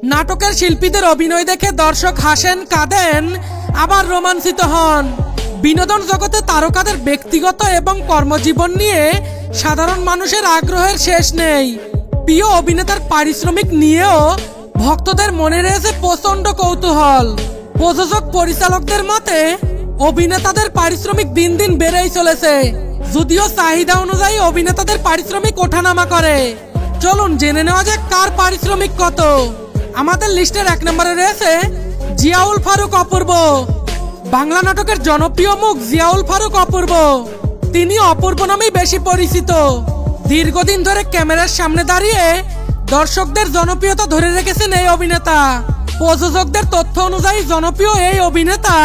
নাটকের শিল্পীদের অভিনয় দেখে দর্শক হাসেন, কাঁদেন, আবার রোমাঞ্চিত হন। বিনোদন জগতে তারকাদের ব্যক্তিগত এবং কর্মজীবন নিয়ে সাধারণ মানুষের আগ্রহের শেষ নেই। প্রিয় অভিনেতার পারিশ্রমিক নিয়েও ভক্তদের মনে রয়েছে প্রচন্ড কৌতূহল। প্রযোজক পরিচালকদের মতে অভিনেতাদের পারিশ্রমিক দিন দিন বেড়েই চলেছে, যদিও চাহিদা অনুযায়ী অভিনেতাদের পারিশ্রমিক ওঠানামা করে। চলুন জেনে নেওয়া যাক কার পারিশ্রমিক কত। আমাদের লিস্টের 1 নম্বরে রয়েছে জিয়াউল ফারুক অপূর্ব। বাংলা নাটকের জনপ্রিয় মুখ জিয়াউল ফারুক অপূর্ব। তিনি অপূর্ব নামেই বেশি পরিচিত। দীর্ঘদিন ধরে ক্যামেরার সামনে দাঁড়িয়ে দর্শকদের জনপ্রিয়তা ধরে রেখেছেন এই অভিনেতা। প্রযোজকদের তথ্য অনুযায়ী জনপ্রিয় এই অভিনেতা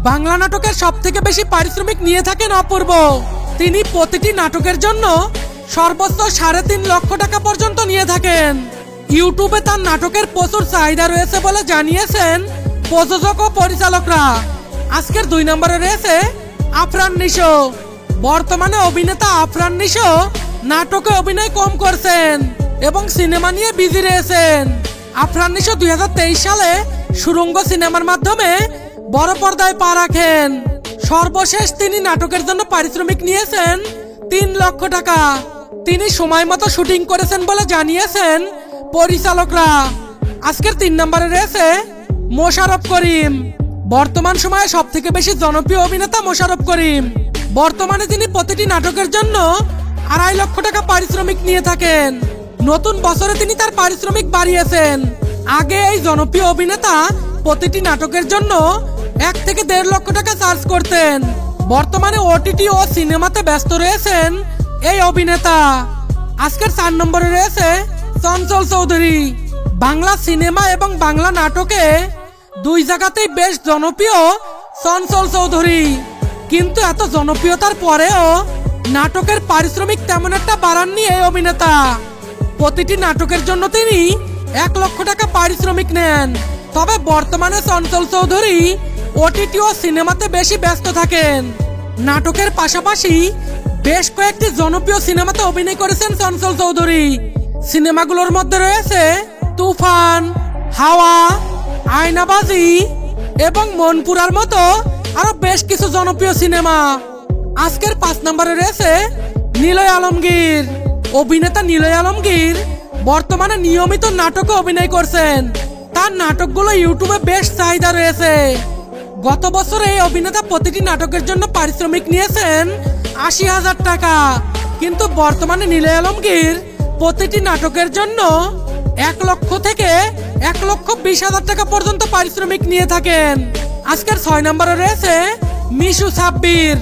বাংলা নাটকের সবথেকে বেশি পারিশ্রমিক নিয়ে থাকেন অপূর্ব। তিনি প্রতিটি নাটকের জন্য সর্বোচ্চ 3.5 লক্ষ টাকা পর্যন্ত নিয়ে থাকেন। ইউটিউবে তার নাটকের প্রচুর চাহিদা রয়েছে বলে জানিয়েছেন প্রযোজক ও পরিচালকরা। আজকের 2 নম্বরে রয়েছে আফরান নিশো। বর্তমানে অভিনেতা আফরান নিশো নাটকে অভিনয় কম করছেন এবং সিনেমা নিয়ে বিজি রয়েছেন। আফরান নিশো 2023 সালে সুরঙ্গ সিনেমার মাধ্যমে বড় পর্দায় পা রাখেন। সর্বশেষ তিনি নাটকের জন্য পারিশ্রমিক নিয়েছেন 3 লক্ষ টাকা। তিনি সময় মতো শুটিং করেছেন বলে জানিয়েছেন পরিচালকরা। আজকের 3 নম্বরে রয়েছে মোশাররফ করিম। বর্তমান সময়ে সবথেকে বেশি জনপ্রিয় অভিনেতা মোশাররফ করিম। বর্তমানে তিনি প্রতিটি নাটকের জন্য 2.5 লক্ষ টাকা পারিশ্রমিক নিয়ে থাকেন। নতুন বছরে তিনি তার পারিশ্রমিক বাড়িয়েছেন। আগে এই জনপ্রিয় অভিনেতা প্রতিটি নাটকের জন্য 1 থেকে 1.5 লক্ষ টাকা চার্জ করতেন। বর্তমানে ওটিটি ও সিনেমাতে ব্যস্ত রয়েছেন এই অভিনেতা। আজকের 4 নম্বরে রয়েছে চঞ্চল চৌধুরী। বাংলা সিনেমা এবং বাংলা নাটকে 2 জায়গাতেই বেশ জনপ্রিয় চঞ্চল চৌধুরী। কিন্তু এত জনপ্রিয়তার পরেও নাটকের পারিশ্রমিক তেমন একটা বাড়াননি এই অভিনেতা। প্রতিটি নাটকের জন্য তিনি 1 লক্ষ টাকা পারিশ্রমিক নেন। তবে বর্তমানে চঞ্চল চৌধুরী ওটিটি ও সিনেমাতে বেশি ব্যস্ত থাকেন। নাটকের পাশাপাশি বেশ কয়েকটি জনপ্রিয় সিনেমাতে অভিনয় করেছেন চঞ্চল চৌধুরী। সিনেমাগুলোর মধ্যে রয়েছে তুফান, হাওয়া, আয়নাবাজি এবং মনপুরার মতো আরো বেশ কিছু জনপ্রিয় সিনেমা। আজকের 5 নম্বরে রয়েছে নিলয় আলমগীর। অভিনেতা নিলয় আলমগীর বর্তমানে নিয়মিত নাটকে অভিনয় করছেন। তার নাটকগুলো ইউটিউবে বেশ চাহিদা রয়েছে। গত বছর এই অভিনেতা প্রতিটি নাটকের জন্য পারিশ্রমিক নিয়েছেন 80,000 টাকা। কিন্তু বর্তমানে নিলয় আলমগীর প্রতিটি নাটকের জন্য 1 লক্ষ থেকে 1,20,000 টাকা পর্যন্ত পারিশ্রমিক নিয়ে থাকেন। আজকের 6 নম্বরে রয়েছে মিশু সাব্বির।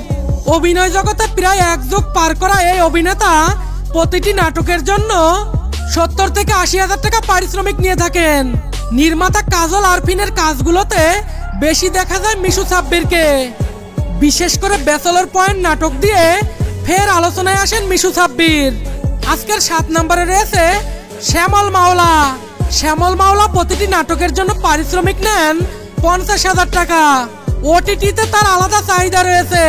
অভিনয় জগতে প্রায় 1 যুগ পার করা এই অভিনেতা প্রতিটি নাটকের জন্য 70 থেকে 80,000 টাকা পারিশ্রমিক নিয়ে থাকেন। নির্মাতা কাজল আরফিনের কাজগুলোতে বেশি দেখা যায় মিশু সাব্বিরকে। বিশেষ করে ব্যাচেলর পয়েন্ট নাটক দিয়ে ফের আলোচনায় আসেন মিশু সাব্বির। আজকের 7 নম্বরে রয়েছে শ্যামল মাওলা। শ্যামল মাওলা প্রতিটি নাটকের জন্য পারিশ্রমিক নেন 50,000 টাকা। ওটিটিতে তার আলাদা চাহিদা রয়েছে।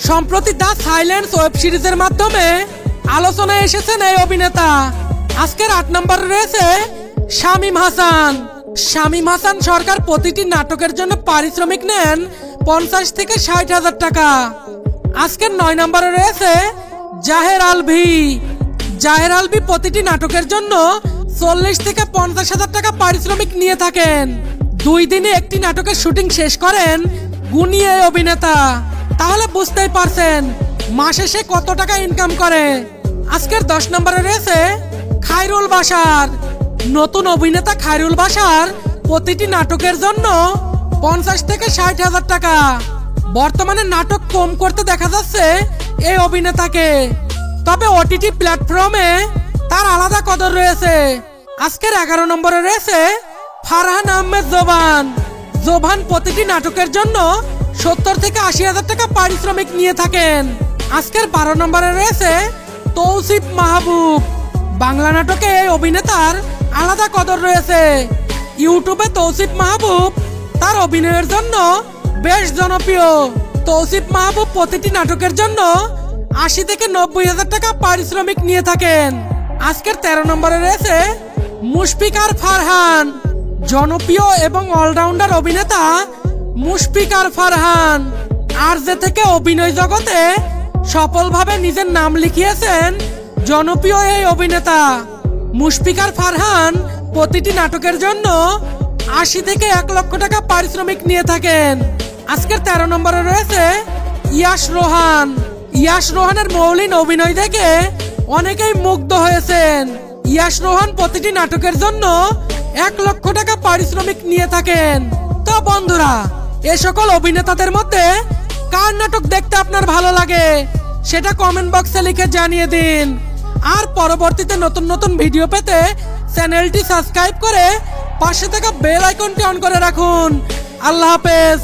সম্প্রতি দ্য সাইলেন্স ওয়েব সিরিজের মাধ্যমে আলোচনায় এসেছেন এই অভিনেতা। আজকের 8 নম্বরে রয়েছে শামীম হাসান। শামীম হাসান সরকার প্রতিটি নাটকের জন্য পারিশ্রমিক নেন 50 থেকে 60,000 টাকা। আজকের 9 নম্বরে রয়েছে জাহের আলভি। জাহের আলভি প্রতিটি নাটকের জন্য 40 থেকে 50,000 টাকা পারিশ্রমিক নিয়ে থাকেন। 2 দিনে একটি নাটকের শুটিং শেষ করেন গুণী এই অভিনেতা। তাহলে বুঝতেই পারছেন মাসে সে কত টাকা ইনকাম করে। আজকের 10 নম্বরে রয়েছে খায়রুল বাশার। নতুন অভিনেতা খায়রুল বাশার প্রতিটি নাটকের জন্য 50 থেকে 60,000 টাকা। বর্তমানে নাটক কম করতে দেখা যাচ্ছে এই অভিনেতাকে। তবে ওটিটি প্ল্যাটফর্মে তার আলাদা কদর রয়েছে। আজকের 11 নম্বরে রয়েছে ফারহান আহমেদ জোবান। জোবান প্রতিটি নাটকের জন্য 70 থেকে 80,000 টাকা পারিশ্রমিক নিয়ে থাকেন। আজকের 12 নম্বরে রয়েছে তৌসিফ মাহবুব। বাংলা নাটকে এই অভিনেতার আলাদা কদর রয়েছে। ইউটিউবে তৌসিফ মাহবুব তার অভিনয়ের জন্য বেশ জনপ্রিয়। তৌসিফ মাহবুব প্রতিটি নাটকের জন্য 80 থেকে 90,000 টাকা পারিশ্রমিক নিয়ে থাকেন। আজকের 13 নম্বরে রয়েছে মুশফিকার ফারহান। জনপ্রিয় এবং অলরাউন্ডার অভিনেতা মুশফিকার ফারহান আরজে থেকে অভিনয় জগতে সফলভাবে নিজের নাম লিখিয়েছেন জনপ্রিয় এই অভিনেতা। মুশফিকার ফারহান প্রতিটি নাটকের জন্য ৮০ থেকে ১ লক্ষ টাকা পারিশ্রমিক নিয়ে থাকেন। আজকের ১৩ নম্বরে রয়েছে ইয়াশ রোহান। ইয়াশ রোহানের মৌলিক অভিনয় দেখে অনেকেই মুগ্ধ হয়েছেন। ইয়াশ রোহান প্রতিটি নাটকের জন্য ১ লক্ষ টাকা পারিশ্রমিক নিয়ে থাকেন। তো বন্ধুরা, এ সকল অভিনেতাদের মধ্যে কার নাটক দেখতে আপনার ভালো লাগে সেটা কমেন্ট বক্সে লিখে জানিয়ে দিন। আর পরবর্তীতে নতুন নতুন ভিডিও পেতে চ্যানেলটি সাবস্ক্রাইব করে পাশে থাকা বেল আইকনটি অন করে রাখুন। আল্লাহ হাফেজ।